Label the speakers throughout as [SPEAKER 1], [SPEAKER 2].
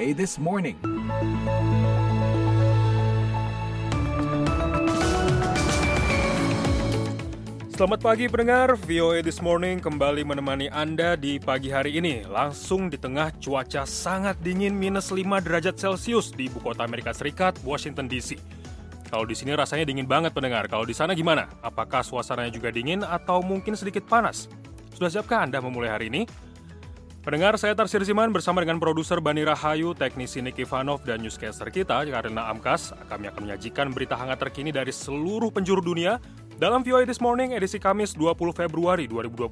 [SPEAKER 1] VOA This Morning.
[SPEAKER 2] Selamat pagi pendengar, VOA This Morning kembali menemani Anda di pagi hari ini. Langsung di tengah cuaca sangat dingin minus 5 derajat Celcius di ibu kota Amerika Serikat, Washington DC. Kalau di sini rasanya dingin banget pendengar, kalau di sana gimana? Apakah suasananya juga dingin atau mungkin sedikit panas? Sudah siapkah Anda memulai hari ini? Pendengar, saya Tarsir Siman bersama dengan produser Bani Rahayu, teknisi Nick Ivanov, dan newscaster kita, Karina Amkas. Kami akan menyajikan berita hangat terkini dari seluruh penjuru dunia dalam VOA This Morning edisi Kamis 20 Februari 2025.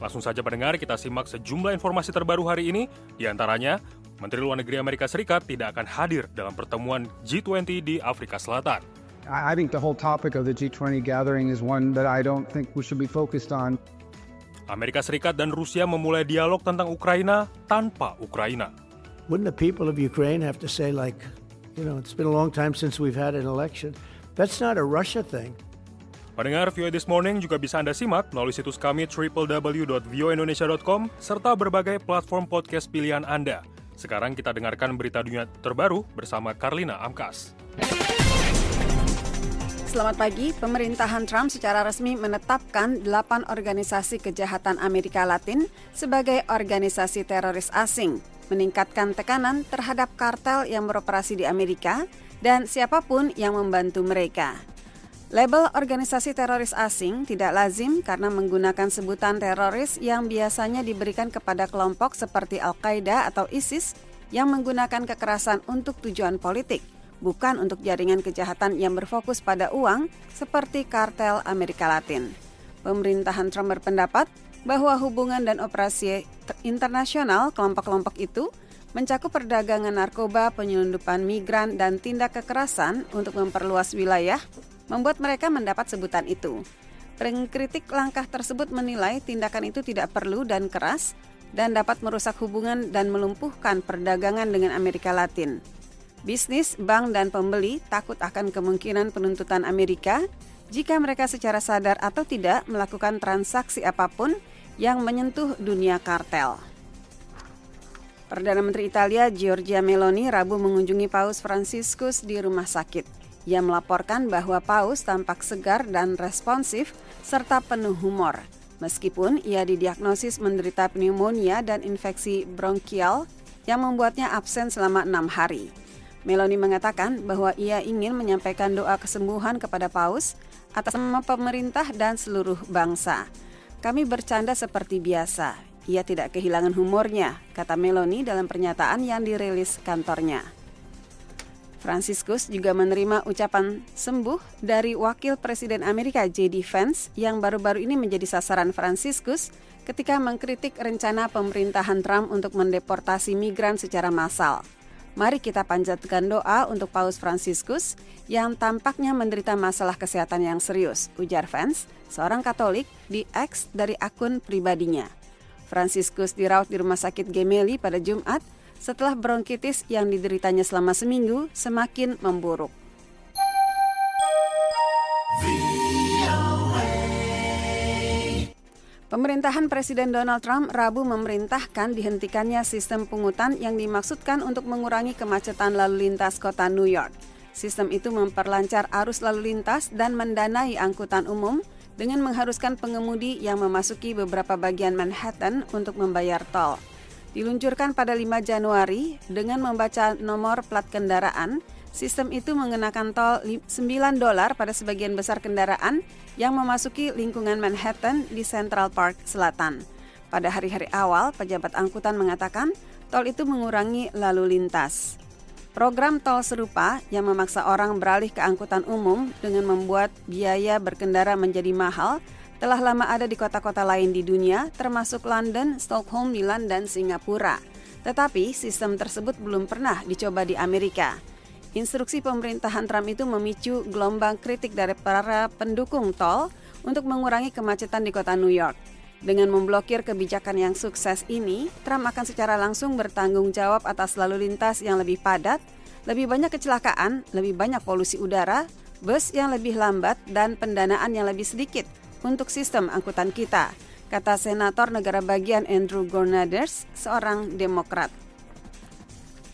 [SPEAKER 2] Langsung saja pendengar, kita simak sejumlah informasi terbaru hari ini. Di antaranya, Menteri Luar Negeri Amerika Serikat tidak akan hadir dalam pertemuan G20 di Afrika Selatan.
[SPEAKER 3] I think the whole topic of the G20 gathering is one that I don't think we should be focused on.
[SPEAKER 2] Amerika Serikat dan Rusia memulai dialog tentang Ukraina tanpa Ukraina.
[SPEAKER 4] Wouldn't the people of Ukraine have to say it's been a long time since we've had an election? That's not a Russia thing.
[SPEAKER 2] Pendengar VOA This Morning juga bisa Anda simak melalui situs kami www.voaindonesia.com serta berbagai platform podcast pilihan Anda. Sekarang kita dengarkan berita dunia terbaru bersama Karina Amkas.
[SPEAKER 5] Selamat pagi, pemerintahan Trump secara resmi menetapkan 8 organisasi kejahatan Amerika Latin sebagai organisasi teroris asing, meningkatkan tekanan terhadap kartel yang beroperasi di Amerika dan siapapun yang membantu mereka. Label organisasi teroris asing tidak lazim karena menggunakan sebutan teroris yang biasanya diberikan kepada kelompok seperti Al-Qaeda atau ISIS yang menggunakan kekerasan untuk tujuan politik, bukan untuk jaringan kejahatan yang berfokus pada uang seperti kartel Amerika Latin. Pemerintahan Trump berpendapat bahwa hubungan dan operasi internasional kelompok-kelompok itu mencakup perdagangan narkoba, penyelundupan migran, dan tindak kekerasan untuk memperluas wilayah, membuat mereka mendapat sebutan itu. Pengkritik langkah tersebut menilai tindakan itu tidak perlu dan keras dan dapat merusak hubungan dan melumpuhkan perdagangan dengan Amerika Latin. Bisnis, bank, dan pembeli takut akan kemungkinan penuntutan Amerika jika mereka secara sadar atau tidak melakukan transaksi apapun yang menyentuh dunia kartel. Perdana Menteri Italia Giorgia Meloni Rabu mengunjungi Paus Fransiskus di rumah sakit. Ia melaporkan bahwa Paus tampak segar dan responsif serta penuh humor. Meskipun ia didiagnosis menderita pneumonia dan infeksi bronkial yang membuatnya absen selama 6 hari. Meloni mengatakan bahwa ia ingin menyampaikan doa kesembuhan kepada Paus atas nama pemerintah dan seluruh bangsa. Kami bercanda seperti biasa. Ia tidak kehilangan humornya, kata Meloni dalam pernyataan yang dirilis kantornya. Fransiskus juga menerima ucapan sembuh dari Wakil Presiden Amerika J.D. Vance yang baru-baru ini menjadi sasaran Fransiskus ketika mengkritik rencana pemerintahan Trump untuk mendeportasi migran secara massal. Mari kita panjatkan doa untuk Paus Fransiskus yang tampaknya menderita masalah kesehatan yang serius, ujar Vance, seorang Katolik di X dari akun pribadinya. Fransiskus dirawat di Rumah Sakit Gemelli pada Jumat setelah bronkitis yang dideritanya selama seminggu semakin memburuk. Pemerintahan Presiden Donald Trump Rabu memerintahkan dihentikannya sistem pungutan yang dimaksudkan untuk mengurangi kemacetan lalu lintas kota New York. Sistem itu memperlancar arus lalu lintas dan mendanai angkutan umum dengan mengharuskan pengemudi yang memasuki beberapa bagian Manhattan untuk membayar tol. Diluncurkan pada 5 Januari dengan membaca nomor plat kendaraan, sistem itu mengenakan tol $9 pada sebagian besar kendaraan yang memasuki lingkungan Manhattan di Central Park Selatan. Pada hari-hari awal, pejabat angkutan mengatakan tol itu mengurangi lalu lintas. Program tol serupa yang memaksa orang beralih ke angkutan umum dengan membuat biaya berkendara menjadi mahal telah lama ada di kota-kota lain di dunia, termasuk London, Stockholm, Milan, dan Singapura. Tetapi sistem tersebut belum pernah dicoba di Amerika. Instruksi pemerintahan Trump itu memicu gelombang kritik dari para pendukung tol untuk mengurangi kemacetan di kota New York. Dengan memblokir kebijakan yang sukses ini, Trump akan secara langsung bertanggung jawab atas lalu lintas yang lebih padat, lebih banyak kecelakaan, lebih banyak polusi udara, bus yang lebih lambat, dan pendanaan yang lebih sedikit untuk sistem angkutan kita, kata Senator Negara Bagian Andrew Gornaders, seorang Demokrat.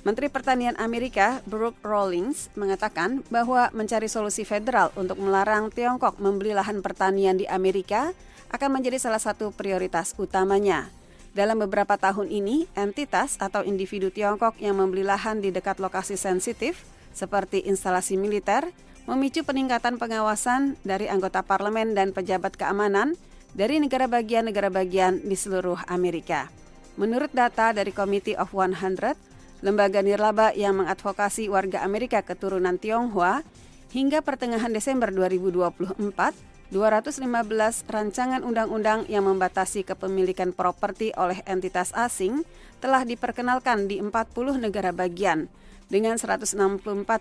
[SPEAKER 5] Menteri Pertanian Amerika, Brooke Rawlings, mengatakan bahwa mencari solusi federal untuk melarang Tiongkok membeli lahan pertanian di Amerika akan menjadi salah satu prioritas utamanya. Dalam beberapa tahun ini, entitas atau individu Tiongkok yang membeli lahan di dekat lokasi sensitif, seperti instalasi militer, memicu peningkatan pengawasan dari anggota parlemen dan pejabat keamanan dari negara bagian di seluruh Amerika. Menurut data dari Committee of 100, lembaga nirlaba yang mengadvokasi warga Amerika keturunan Tionghoa, hingga pertengahan Desember 2024, 215 rancangan undang-undang yang membatasi kepemilikan properti oleh entitas asing telah diperkenalkan di 40 negara bagian, dengan 164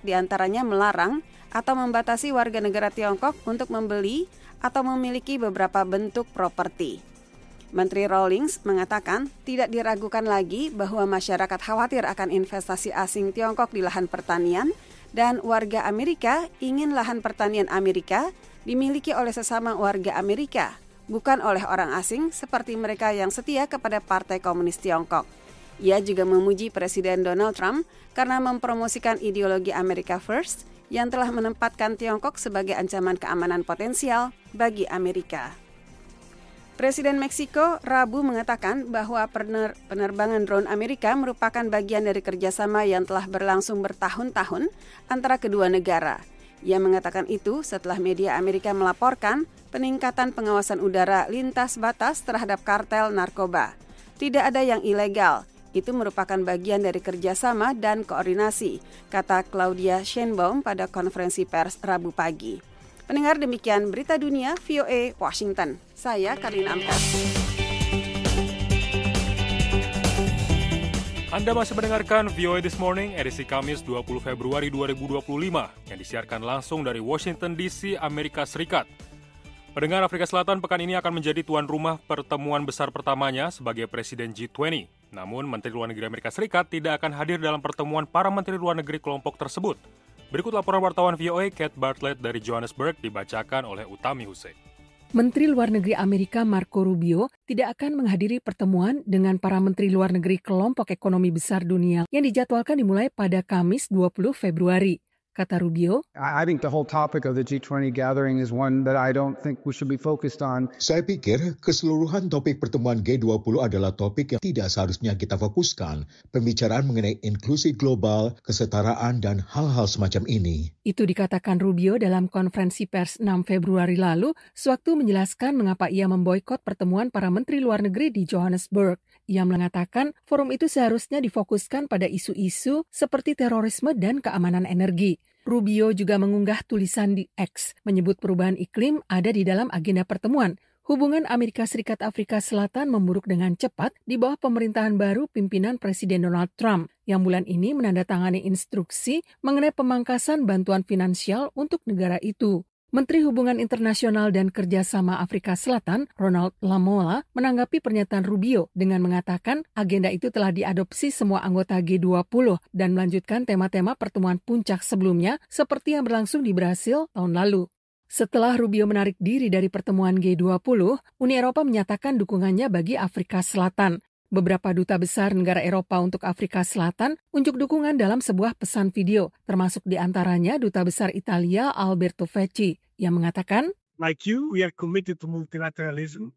[SPEAKER 5] diantaranya melarang atau membatasi warga negara Tiongkok untuk membeli atau memiliki beberapa bentuk properti. Menteri Rawlings mengatakan tidak diragukan lagi bahwa masyarakat khawatir akan investasi asing Tiongkok di lahan pertanian dan warga Amerika ingin lahan pertanian Amerika dimiliki oleh sesama warga Amerika, bukan oleh orang asing seperti mereka yang setia kepada Partai Komunis Tiongkok. Ia juga memuji Presiden Donald Trump karena mempromosikan ideologi America First yang telah menempatkan Tiongkok sebagai ancaman keamanan potensial bagi Amerika. Presiden Meksiko Rabu mengatakan bahwa penerbangan drone Amerika merupakan bagian dari kerjasama yang telah berlangsung bertahun-tahun antara kedua negara. Ia mengatakan itu setelah media Amerika melaporkan peningkatan pengawasan udara lintas batas terhadap kartel narkoba. Tidak ada yang ilegal, itu merupakan bagian dari kerjasama dan koordinasi, kata Claudia Sheinbaum pada konferensi pers Rabu pagi. Pendengar, demikian berita dunia VOA Washington. Saya Karina Amtas.
[SPEAKER 2] Anda masih mendengarkan VOA This Morning, edisi Kamis 20 Februari 2025, yang disiarkan langsung dari Washington DC, Amerika Serikat. Pendengar, Afrika Selatan pekan ini akan menjadi tuan rumah pertemuan besar pertamanya sebagai Presiden G20. Namun, Menteri Luar Negeri Amerika Serikat tidak akan hadir dalam pertemuan para Menteri Luar Negeri kelompok tersebut. Berikut laporan wartawan VOA Kate Bartlett dari Johannesburg dibacakan oleh Utami Hussein.
[SPEAKER 1] Menteri Luar Negeri Amerika Marco Rubio tidak akan menghadiri pertemuan dengan para Menteri Luar Negeri kelompok ekonomi besar dunia yang dijadwalkan dimulai pada Kamis 20 Februari. Kata Rubio,
[SPEAKER 3] I think the whole topic of the G20 gathering is one that I don't think we should be focused on.
[SPEAKER 6] Saya pikir keseluruhan topik pertemuan G20 adalah topik yang tidak seharusnya kita fokuskan. Pembicaraan mengenai inklusi global, kesetaraan, dan hal-hal semacam ini.
[SPEAKER 1] Itu dikatakan Rubio dalam konferensi pers 6 Februari lalu, sewaktu menjelaskan mengapa ia memboikot pertemuan para Menteri Luar Negeri di Johannesburg. Ia mengatakan forum itu seharusnya difokuskan pada isu-isu seperti terorisme dan keamanan energi. Rubio juga mengunggah tulisan di X, menyebut perubahan iklim ada di dalam agenda pertemuan. Hubungan Amerika Serikat-Afrika Selatan memburuk dengan cepat di bawah pemerintahan baru pimpinan Presiden Donald Trump, yang bulan ini menandatangani instruksi mengenai pemangkasan bantuan finansial untuk negara itu. Menteri Hubungan Internasional dan Kerjasama Afrika Selatan, Ronald Lamola, menanggapi pernyataan Rubio dengan mengatakan agenda itu telah diadopsi semua anggota G20 dan melanjutkan tema-tema pertemuan puncak sebelumnya seperti yang berlangsung di Brasil tahun lalu. Setelah Rubio menarik diri dari pertemuan G20, Uni Eropa menyatakan dukungannya bagi Afrika Selatan. Beberapa duta besar negara Eropa untuk Afrika Selatan unjuk dukungan dalam sebuah pesan video, termasuk di antaranya Duta Besar Italia Alberto Vecchi, yang mengatakan,
[SPEAKER 7] Like you, we are committed to multilateralism.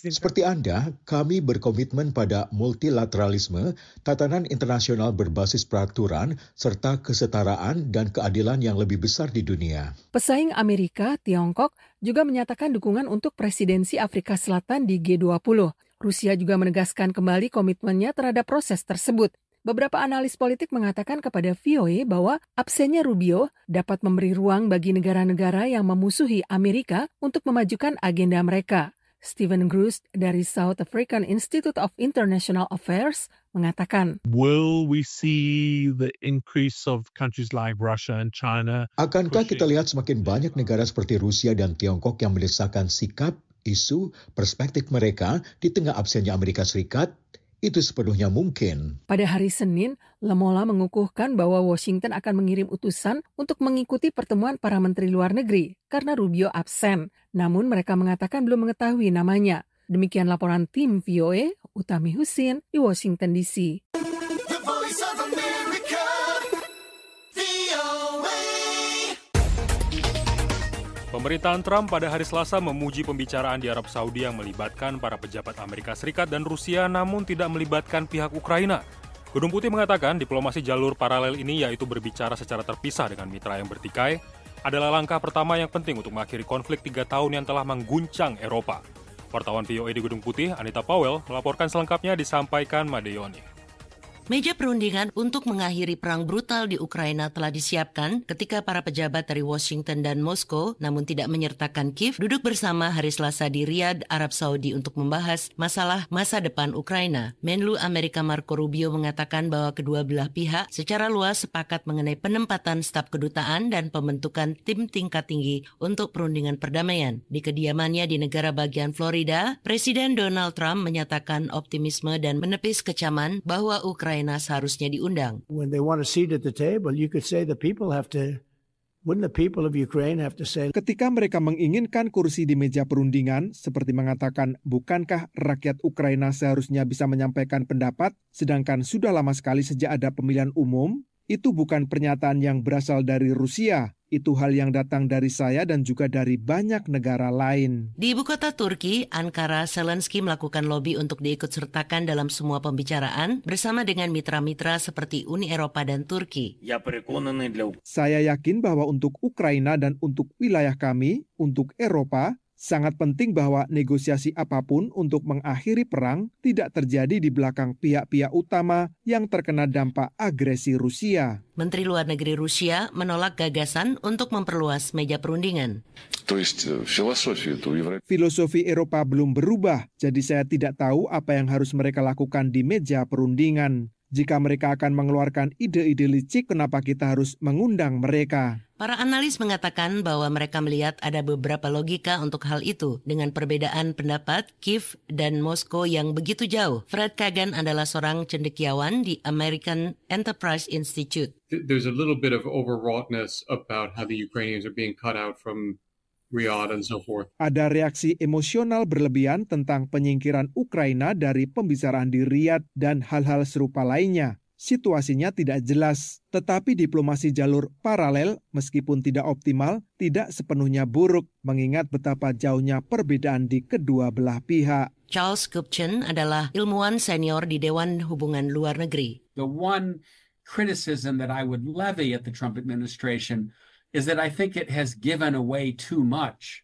[SPEAKER 6] Seperti Anda, kami berkomitmen pada multilateralisme, tatanan internasional berbasis peraturan, serta kesetaraan dan keadilan yang lebih besar di dunia.
[SPEAKER 1] Pesaing Amerika, Tiongkok, juga menyatakan dukungan untuk presidensi Afrika Selatan di G20. Rusia juga menegaskan kembali komitmennya terhadap proses tersebut. Beberapa analis politik mengatakan kepada VOA bahwa absennya Rubio dapat memberi ruang bagi negara-negara yang memusuhi Amerika untuk memajukan agenda mereka. Stephen Grust dari South African Institute of International Affairs mengatakan,
[SPEAKER 8] Will we see the increase of countries like Russia and China?
[SPEAKER 6] Akankah kita lihat semakin banyak negara seperti Rusia dan Tiongkok yang mendesakkan sikap, isu, perspektif mereka di tengah absennya Amerika Serikat? Itu sepenuhnya mungkin.
[SPEAKER 1] Pada hari Senin, Lamola mengukuhkan bahwa Washington akan mengirim utusan untuk mengikuti pertemuan para menteri luar negeri karena Rubio absen. Namun mereka mengatakan belum mengetahui namanya. Demikian laporan tim VOA, Utami Husin di Washington DC.
[SPEAKER 2] Pemerintahan Trump pada hari Selasa memuji pembicaraan di Arab Saudi yang melibatkan para pejabat Amerika Serikat dan Rusia namun tidak melibatkan pihak Ukraina. Gedung Putih mengatakan diplomasi jalur paralel ini yaitu berbicara secara terpisah dengan mitra yang bertikai adalah langkah pertama yang penting untuk mengakhiri konflik 3 tahun yang telah mengguncang Eropa. Wartawan VOA di Gedung Putih, Anita Powell, melaporkan selengkapnya disampaikan Madeyoni.
[SPEAKER 9] Meja perundingan untuk mengakhiri perang brutal di Ukraina telah disiapkan ketika para pejabat dari Washington dan Moskow, namun tidak menyertakan Kiev, duduk bersama hari Selasa di Riyadh, Arab Saudi untuk membahas masalah masa depan Ukraina. Menlu Amerika Marco Rubio mengatakan bahwa kedua belah pihak secara luas sepakat mengenai penempatan staf kedutaan dan pembentukan tim tingkat tinggi untuk perundingan perdamaian. Di kediamannya di negara bagian Florida, Presiden Donald Trump menyatakan optimisme dan menepis kecaman bahwa Ukraina seharusnya diundang.
[SPEAKER 4] When they want a seat at the table, you could say the people have to. Wouldn't the people of Ukraine have to say?
[SPEAKER 10] Ketika mereka menginginkan kursi di meja perundingan, seperti mengatakan, bukankah rakyat Ukraina seharusnya bisa menyampaikan pendapat, sedangkan sudah lama sekali sejak ada pemilihan umum? Itu bukan pernyataan yang berasal dari Rusia. Itu hal yang datang dari saya dan juga dari banyak negara lain.
[SPEAKER 9] Di ibu kota Turki, Ankara, Zelensky melakukan lobi untuk diikutsertakan dalam semua pembicaraan bersama dengan mitra-mitra seperti Uni Eropa dan Turki.
[SPEAKER 10] Saya yakin bahwa untuk Ukraina dan untuk wilayah kami, untuk Eropa, sangat penting bahwa negosiasi apapun untuk mengakhiri perang tidak terjadi di belakang pihak-pihak utama yang terkena dampak agresi Rusia.
[SPEAKER 9] Menteri Luar Negeri Rusia menolak gagasan untuk memperluas meja perundingan.
[SPEAKER 10] Filosofi Eropa belum berubah, jadi saya tidak tahu apa yang harus mereka lakukan di meja perundingan. Jika mereka akan mengeluarkan ide-ide licik, kenapa kita harus mengundang mereka?
[SPEAKER 9] Para analis mengatakan bahwa mereka melihat ada beberapa logika untuk hal itu. Dengan perbedaan pendapat, Kiev dan Moskow yang begitu jauh. Fred Kagan adalah seorang cendekiawan di American Enterprise Institute.
[SPEAKER 11] There's a little bit of overwrougtness about how the Ukrainians are being cut out from Riyadh and so forth.
[SPEAKER 10] Ada reaksi emosional berlebihan tentang penyingkiran Ukraina dari pembicaraan di Riyadh dan hal-hal serupa lainnya. Situasinya tidak jelas, tetapi diplomasi jalur paralel meskipun tidak optimal, tidak sepenuhnya buruk, mengingat betapa jauhnya perbedaan di kedua belah pihak.
[SPEAKER 9] Charles Kupchen adalah ilmuwan senior di Dewan Hubungan Luar Negeri.
[SPEAKER 12] The one criticism that I would levy at the Trump administration is that I think it has given away too much,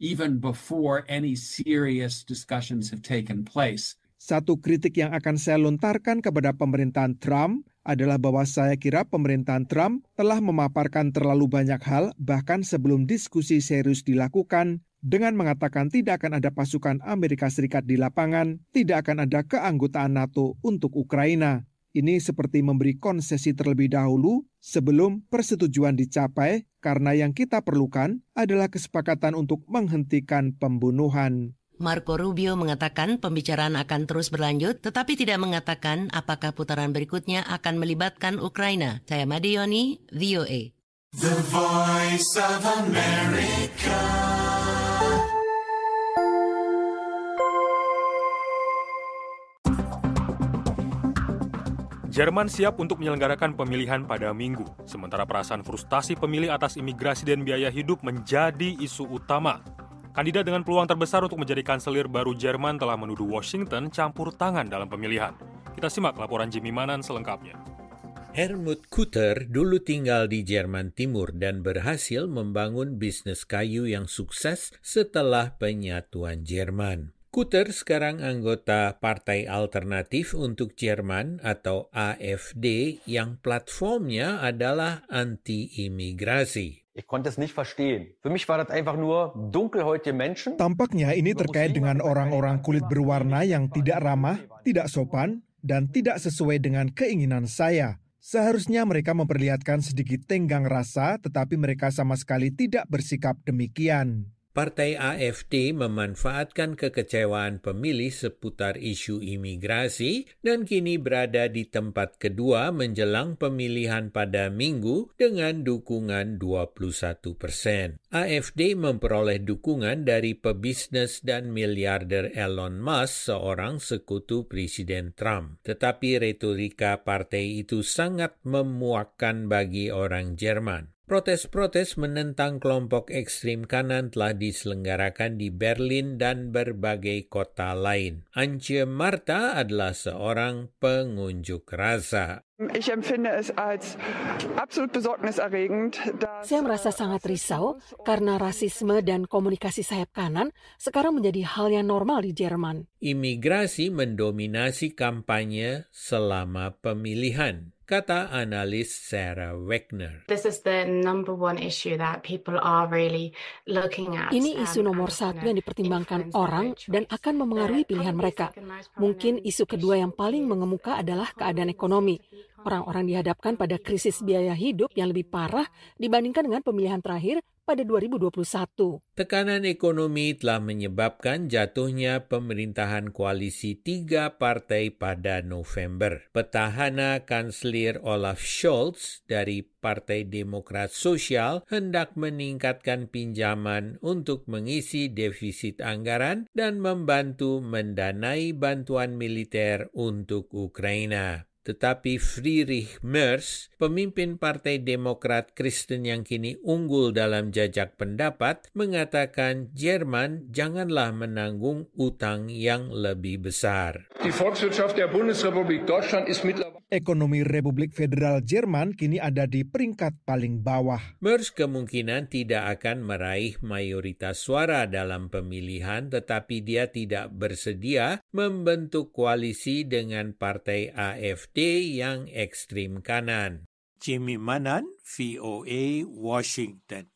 [SPEAKER 12] even before any serious discussions have taken place.
[SPEAKER 10] Satu kritik yang akan saya lontarkan kepada pemerintahan Trump adalah bahwa saya kira pemerintahan Trump telah memaparkan terlalu banyak hal, bahkan sebelum diskusi serius dilakukan, dengan mengatakan tidak akan ada pasukan Amerika Serikat di lapangan, tidak akan ada keanggotaan NATO untuk Ukraina. Ini seperti memberi konsesi terlebih dahulu sebelum persetujuan dicapai karena yang kita perlukan adalah kesepakatan untuk menghentikan pembunuhan.
[SPEAKER 9] Marco Rubio mengatakan pembicaraan akan terus berlanjut tetapi tidak mengatakan apakah putaran berikutnya akan melibatkan Ukraina. Saya Madeyoni, VOA.
[SPEAKER 13] The Voice of America.
[SPEAKER 2] Jerman siap untuk menyelenggarakan pemilihan pada Minggu, sementara perasaan frustasi pemilih atas imigrasi dan biaya hidup menjadi isu utama. Kandidat dengan peluang terbesar untuk menjadi kanselir baru Jerman telah menuduh Washington campur tangan dalam pemilihan. Kita simak laporan Jimmy Manan selengkapnya.
[SPEAKER 14] Helmut Kutter dulu tinggal di Jerman Timur dan berhasil membangun bisnis kayu yang sukses setelah penyatuan Jerman. Kutter sekarang anggota Partai Alternatif untuk Jerman atau AfD yang platformnya adalah anti-imigrasi.
[SPEAKER 15] Ich konnte es nicht verstehen. Für mich war das einfach nur dunkelhäutige Menschen.
[SPEAKER 10] Tampaknya ini terkait dengan orang-orang kulit berwarna yang tidak ramah, tidak sopan, dan tidak sesuai dengan keinginan saya. Seharusnya mereka memperlihatkan sedikit tenggang rasa, tetapi mereka sama sekali tidak bersikap demikian.
[SPEAKER 14] Partai AfD memanfaatkan kekecewaan pemilih seputar isu imigrasi dan kini berada di tempat kedua menjelang pemilihan pada Minggu dengan dukungan 21%. AfD memperoleh dukungan dari pebisnis dan miliarder Elon Musk, seorang sekutu Presiden Trump. Tetapi retorika partai itu sangat memuakkan bagi orang Jerman. Protes-protes menentang kelompok ekstrim kanan telah diselenggarakan di Berlin dan berbagai kota lain. Antje Marta adalah seorang pengunjuk rasa.
[SPEAKER 16] Ich empfinde es als absolut besorgniserregend.
[SPEAKER 1] Saya merasa sangat risau karena rasisme dan komunikasi sayap kanan sekarang menjadi hal yang normal di Jerman.
[SPEAKER 14] Imigrasi mendominasi kampanye selama pemilihan, kata analis Sarah Wagner.
[SPEAKER 17] This is the number one issue that people are really looking at.
[SPEAKER 1] Ini isu nomor satu yang dipertimbangkan orang dan akan memengaruhi pilihan mereka. Mungkin isu kedua yang paling mengemuka adalah keadaan ekonomi. Orang-orang dihadapkan pada krisis biaya hidup yang lebih parah dibandingkan dengan pemilihan terakhir pada 2021.
[SPEAKER 14] Tekanan ekonomi telah menyebabkan jatuhnya pemerintahan koalisi 3 partai pada November. Petahana Kanselir Olaf Scholz dari Partai Demokrat Sosial hendak meningkatkan pinjaman untuk mengisi defisit anggaran dan membantu mendanai bantuan militer untuk Ukraina. Tetapi Friedrich Merz, pemimpin Partai Demokrat Kristen yang kini unggul dalam jajak pendapat, mengatakan Jerman janganlah menanggung utang yang lebih besar.
[SPEAKER 10] Ekonomi Republik Federal Jerman kini ada di peringkat paling bawah.
[SPEAKER 14] Merz kemungkinan tidak akan meraih mayoritas suara dalam pemilihan, tetapi dia tidak bersedia membentuk koalisi dengan partai AfD yang ekstrim kanan.
[SPEAKER 18] Jimmy Manan, VOA, Washington.